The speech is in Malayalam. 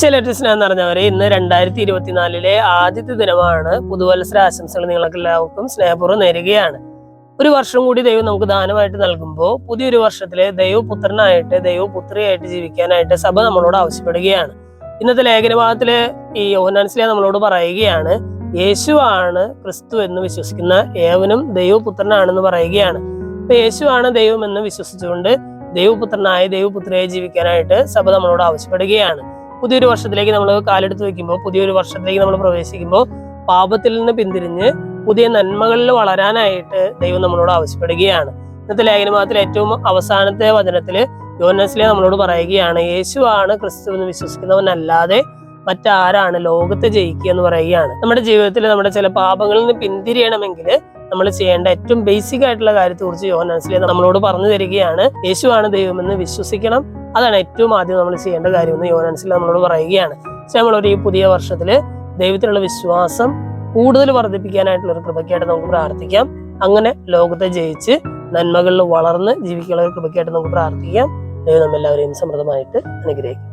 ശരി, സ്നേഹം നിറഞ്ഞവരെ, ഇന്ന് 2024 ആദ്യത്തെ ദിനമാണ്. പുതുവത്സര ആശംസകൾ നിങ്ങൾക്ക് എല്ലാവർക്കും സ്നേഹപൂർവ്വം നേരുകയാണ്. ഒരു വർഷം കൂടി ദൈവം നമുക്ക് ദാനമായിട്ട് നൽകുമ്പോൾ പുതിയൊരു വർഷത്തിലെ ദൈവപുത്രനായിട്ട് ദൈവപുത്രിയായിട്ട് ജീവിക്കാനായിട്ട് സഭ നമ്മളോട് ആവശ്യപ്പെടുകയാണ്. ഇന്നത്തെ ലേഖനഭാഗത്തില് ഈ യോഹന്നാൻസ്ലീഹ നമ്മളോട് പറയുകയാണ്, യേശുവാണ് ക്രിസ്തു എന്ന് വിശ്വസിക്കുന്ന ഏവനും ദൈവപുത്രനാണെന്ന് പറയുകയാണ്. അപ്പൊ യേശുവാണ് ദൈവം എന്ന് വിശ്വസിച്ചുകൊണ്ട് ദൈവപുത്രനായ ദൈവപുത്രിയായി ജീവിക്കാനായിട്ട് സഭ നമ്മളോട് ആവശ്യപ്പെടുകയാണ്. പുതിയൊരു വർഷത്തിലേക്ക് നമ്മൾ കാലെടുത്ത് വെക്കുമ്പോൾ, പുതിയൊരു വർഷത്തിലേക്ക് നമ്മൾ പ്രവേശിക്കുമ്പോൾ പാപത്തിൽ നിന്ന് പിന്തിരിഞ്ഞ് പുതിയ നന്മകളിൽ വളരാനായിട്ട് ദൈവം നമ്മളോട് ആവശ്യപ്പെടുകയാണ്. ഇന്നത്തെ ലേഖനഭാഗത്തിൽ ഏറ്റവും അവസാനത്തെ വചനത്തില് യോഹന്നാൻസ്ലീഹ നമ്മളോട് പറയുകയാണ്, യേശുവാണ് ക്രിസ്തു എന്ന് വിശ്വസിക്കുന്നവനല്ലാതെ മറ്റാരാണ് ലോകത്തെ ജയിക്കുക എന്ന് പറയുകയാണ്. നമ്മുടെ ജീവിതത്തിൽ നമ്മുടെ ചില പാപങ്ങളിൽ നിന്ന് പിന്തിരിയണമെങ്കിൽ നമ്മൾ ചെയ്യേണ്ട ഏറ്റവും ബേസിക് ആയിട്ടുള്ള കാര്യത്തെ കുറിച്ച് യോഹന്നാൻസ്ലീഹ നമ്മളോട് പറഞ്ഞു തരികയാണ്. യേശുവാണ് ദൈവമെന്ന് വിശ്വസിക്കണം, അതാണ് ഏറ്റവും ആദ്യം നമ്മൾ ചെയ്യേണ്ട കാര്യമെന്ന് യോഹന്നാൻസ്ലീഹ നമ്മളോട് പറയുകയാണ്. പക്ഷെ നമ്മളൊരു ഈ പുതിയ വർഷത്തില് ദൈവത്തിലുള്ള വിശ്വാസം കൂടുതൽ വർദ്ധിപ്പിക്കാനായിട്ടുള്ള ഒരു കൃപയ്ക്കായിട്ട് നമുക്ക് പ്രാർത്ഥിക്കാം. അങ്ങനെ ലോകത്തെ ജയിച്ച് നന്മകളിൽ വളർന്ന് ജീവിക്കാനുള്ള ഒരു കൃപയ്ക്കായിട്ട് നമുക്ക് പ്രാർത്ഥിക്കാം. ദൈവം നമ്മെല്ലാവരെയും സമൃദ്ധമായിട്ട് അനുഗ്രഹിക്കും.